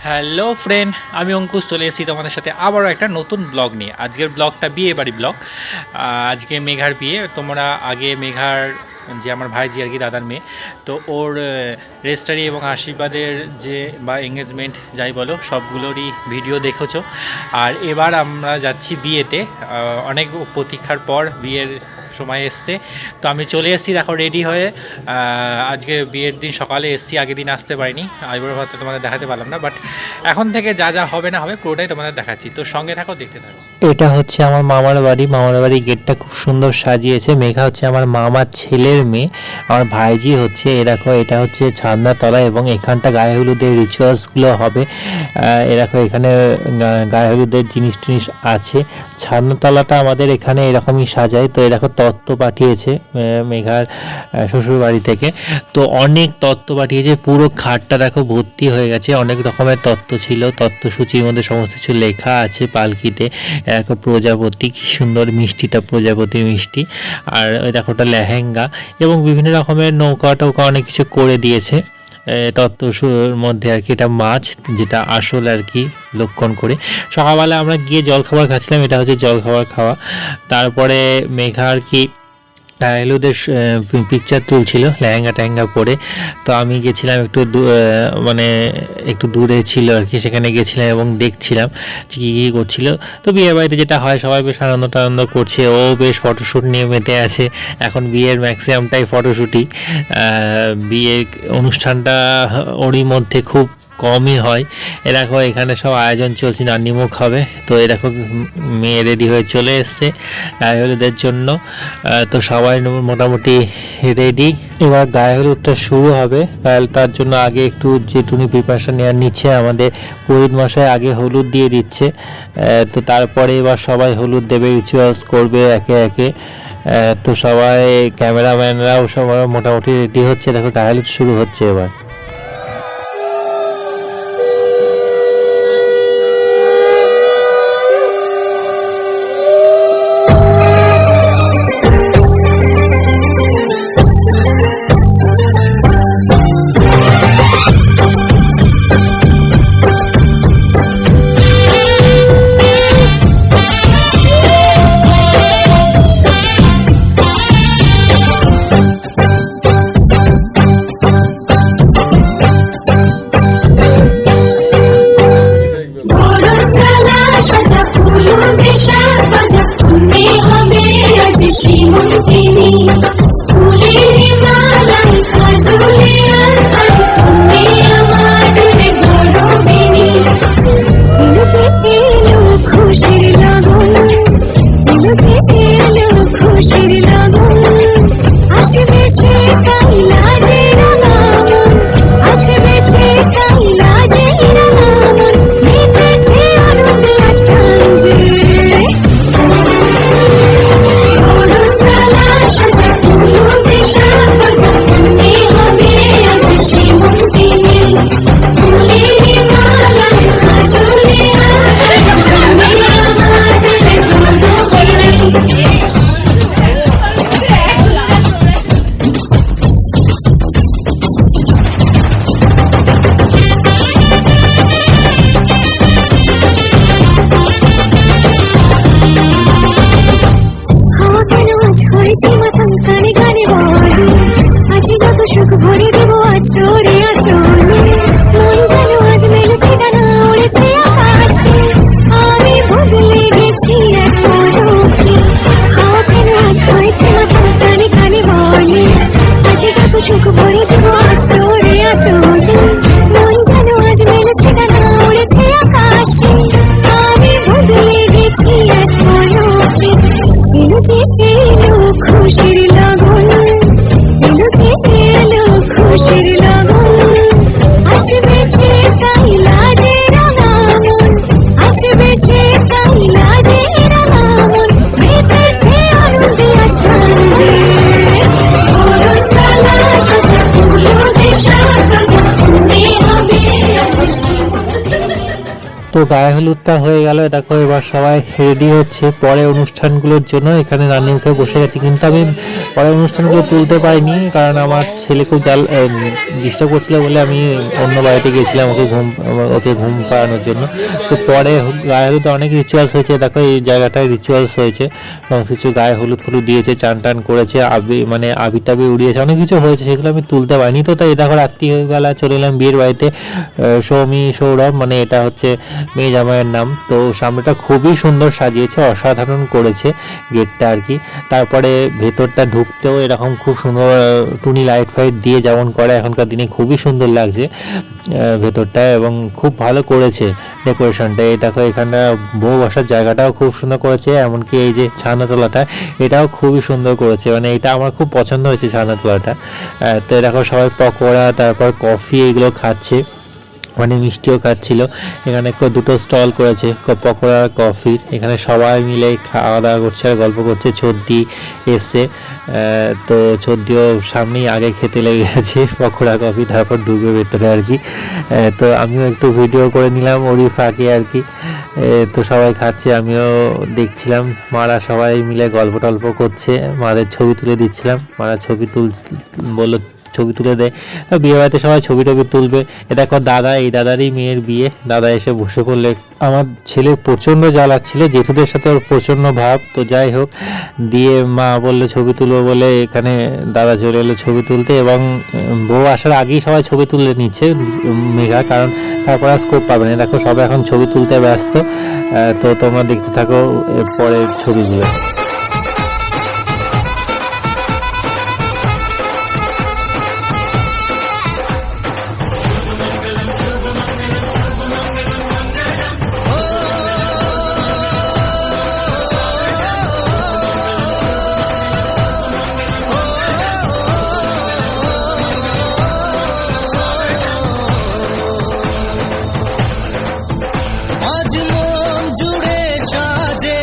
Hello friend, আমি অঙ্কুশ চলে এসেছি তোমাদের সাথে আবারও একটা নতুন ব্লগ নিয়ে। আজকের ব্লগটা বিয়ে বাড়ি ব্লগ। আজকে মেঘার বিয়ে। তোমরা আগে মেঘার যে আমার ভাইজি আর কি দাদার মেয়ে, তো ওর রেজিস্ট্রি এবং আশীর্বাদের যে বা এঙ্গেজমেন্ট যাই বলো সবগুলোরই ভিডিও দেখেছো। আর এবার আমরা যাচ্ছি বিয়েতে। অনেক প্রতীক্ষার পর বিয়ের সময় এসছে, তো আমি চলে এসেছি দেখো রেডি হয়ে। আজকে বিয়ের দিন সকালে এসেছি, আগের দিন আসতে পারিনি, আইবুড়ো ভাতটা তোমাদের দেখাতে পারলাম না, বাট এখন থেকে যা যা হবে না হবে পুরোটাই তোমাদের দেখাচ্ছি, তো সঙ্গে থাকো, দেখতে থাকো। এটা হচ্ছে আমার মামার বাড়ি গেটটা খুব সুন্দর সাজিয়েছে। মেঘা হচ্ছে আমার মামার ছেলের মেয়ে, আমার ভাইজি হচ্ছে। এরকম এটা হচ্ছে ছাদনাতলা এবং এখানটা গায়ে হলুদের রিচুয়ালসগুলো হবে। এরকম এখানে গায়ে হলুদের জিনিস টিনিস আছে। ছাদনাতলাটা আমাদের এখানে এরকমই সাজায়। তো এরকম তত্ত্ব পাঠিয়েছে মেঘার শ্বশুর বাড়ি থেকে, তো অনেক তত্ত্ব পাঠিয়েছে। পুরো খাটটা দেখো ভর্তি হয়ে গেছে, অনেক রকমের তত্ত্ব ছিল। তত্ত্বসূচির মধ্যে সমস্ত কিছু লেখা আছে। পালকিতে একটা প্রজাপতি, কি সুন্দর মিষ্টিটা, প্রজাপতির মিষ্টি। আর দেখো ওটা লেহেঙ্গা এবং বিভিন্ন রকমের নৌকা টৌকা অনেক কিছু করে দিয়েছে তত্ত্বর মধ্যে আর কি। এটা মাছ, যেটা আসল আর কি লক্ষণ করে। সকালবেলা আমরা গিয়ে জলখাবার খাচ্ছিলাম, এটা হচ্ছে জলখাবার খাওয়া। তারপরে মেঘা আর কি হলুদের পিকচার তুলছিল লেহেঙ্গা টেহেঙ্গা পরে। তো আমি গেছিলাম একটু মানে একটু দূরে ছিল আর কি, সেখানে গেছিলাম এবং দেখছিলাম যে কী কী করছিল। তো বিয়ে বাড়িতে যেটা হয় সবাই বেশ আনন্দ টানন্দ করছে, ও বেশ ফটোশ্যুট নিয়ে মেতে আছে। এখন বিয়ের ম্যাক্সিমামটাই ফটোশ্যুটই। বিয়ের অনুষ্ঠানটা ওরই মধ্যে খুব কমই হয়। এরকম এখানে সব আয়োজন চলছে, নানিমুখ হবে। তো এরকম মেয়ে রেডি হয়ে চলে এসছে গায়ে হলুদের জন্য। তো সবাই মোটামুটি রেডি। এবার গায়ে হলুদটা শুরু হবে। তার জন্য আগে একটু যেটুনি প্রিপারেশন নেওয়ার নিচ্ছে আমাদের পুরোহিত মশাই, আগে হলুদ দিয়ে দিচ্ছে। তো তারপরে এবার সবাই হলুদ দেবে, রিচুয়ালস করবে একে একে। তো সবাই ক্যামেরাম্যানরাও সবাই মোটামুটি রেডি হচ্ছে। দেখো গায়ে হলুদ শুরু হচ্ছে এবার। আসবে সে তাই লাজে রাঙামন মেতেছে আনন্দে আজ প্রাঞ্জে অরণ্যলা সাজা তুলো দেশা বাজা মনে হবে আজ তো গায়ে হলুদটা হয়ে গেল, দেখো এবার সবাই রেডি হচ্ছে পরে অনুষ্ঠানগুলোর জন্য। এখানে রান্নি মুখে বসে গেছি, কিন্তু আমি পরে অনুষ্ঠানগুলো তুলতে পারিনি কারণ আমার ছেলে খুব ডিস্টার্ব করছিল বলে আমি অন্য বাড়িতে গিয়েছিলাম ওকে ঘুম পাড়ানোর জন্য। তো পরে গায়ে হলুদে অনেক রিচুয়ালস হয়েছে, দেখো এই জায়গাটায় রিচুয়ালস হয়েছে, সমস্ত কিছু গায়ে হলুদ ফলুদ দিয়েছে, চান টান করেছে, আবির টাবি উড়িয়েছে, অনেক কিছু হয়েছে, সেগুলো আমি তুলতে পারিনি। তো তাই দেখো রাত্রিবেলা চলে এলাম বিয়ের বাড়িতে। সৌরভ মানে এটা হচ্ছে মেয়ে জামাইয়ের নাম। তো সামনেটা খুবই সুন্দর সাজিয়েছে, অসাধারণ করেছে গেটটা আর কি। তারপরে ভেতরটা ঢুকতেও এরকম খুব সুন্দর টুনি লাইট ফাইট দিয়ে যেমন করে এখনকার দিনে, খুবই সুন্দর লাগছে ভেতরটা এবং খুব ভালো করেছে ডেকোরেশনটা। এই দেখো এখানটা বউ বসার জায়গাটাও খুব সুন্দর করেছে, এমনকি এই যে ছানাতলাটা এটাও খুবই সুন্দর করেছে, মানে এটা আমার খুব পছন্দ হয়েছে ছানাতলাটা। তো দেখো সবাই পকোড়া তারপর কফি এগুলো খাচ্ছে, মানে মিষ্টিও খাচ্ছিল। এখানে দুটো স্টল করেছে পকোড়া আর কফির, এখানে সবাই মিলে খাওয়া দাওয়া করছে আর গল্প করছে। ছদ্দি এসছে, তো ছদ্দিও সামনেই আগে খেতে লেগে গেছে পকোড়া কফি, তারপর ঢুকবে ভেতরে আর কি। তো আমিও একটু ভিডিও করে নিলাম ওরই ফাঁকে আর কি। তো সবাই খাচ্ছে, আমিও দেখছিলাম, মারা সবাই মিলে গল্প টল্প করছে, মাদের ছবি তুলে দিচ্ছিলাম, মারা ছবি বললো ছবি তুলে দেয়। তো বিয়ে বাড়িতে সবাই ছবি টবি তুলবে। এ দেখো দাদা, এই দাদারই মেয়ের বিয়ে, দাদা এসে বসে পড়লে। আমার ছেলে প্রচণ্ড জ্বালাচ্ছিল, জেঠুদের সাথে ওর প্রচণ্ড ভাব। তো যাই হোক, দিয়ে মা বললো ছবি তুলবো বলে এখানে দাদা চলে এলো ছবি তুলতে, এবং বউ আসার আগেই সবাই ছবি তুলে নিচ্ছে মেঘা, কারণ তারপর আর স্কোপ পাবে না। দেখো সবাই এখন ছবি তুলতে ব্যস্ত। তো তোমরা দেখতে থাকো পরের ছবিগুলো। আজ মন জুড়ে সাজে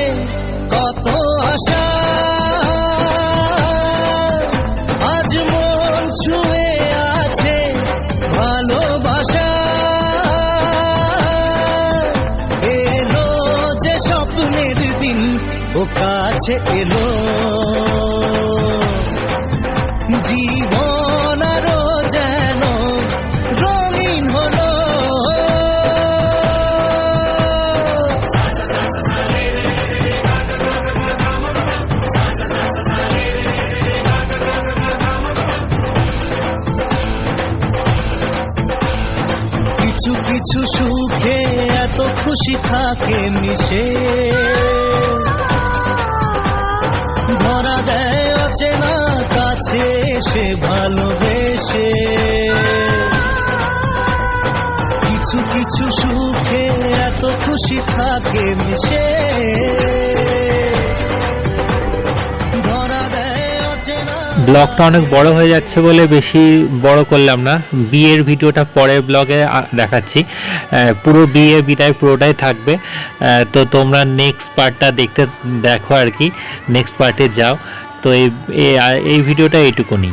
কত আশা, আজ মন ছুঁয়ে আছে ভালোবাসা, এলো যে স্বপ্নের দিন ও কাছে এলো, জীবন আরো যেন রঙিন হলো। কিছু কিছু সুখে এত খুশি থাকে মিশে, ধরা দেয় অচেনা কাছে সে ভালোবেসে। কিছু কিছু সুখে এত খুশি থাকে মিশে, ধরা দেয় অচেনা। ব্লগটা অনেক বড় হয়ে যাচ্ছে বলে বেশি বড় করলাম না, বিয়ের ভিডিওটা পরের ব্লগে দেখাচ্ছি। পুরো বিয়ে বিদায় পুরোটাই থাকবে। তো তোমরা নেক্সট পার্টটা দেখো আর কি, নেক্সট পার্টে যাও। তো এই ভিডিওটা এইটুকুনি।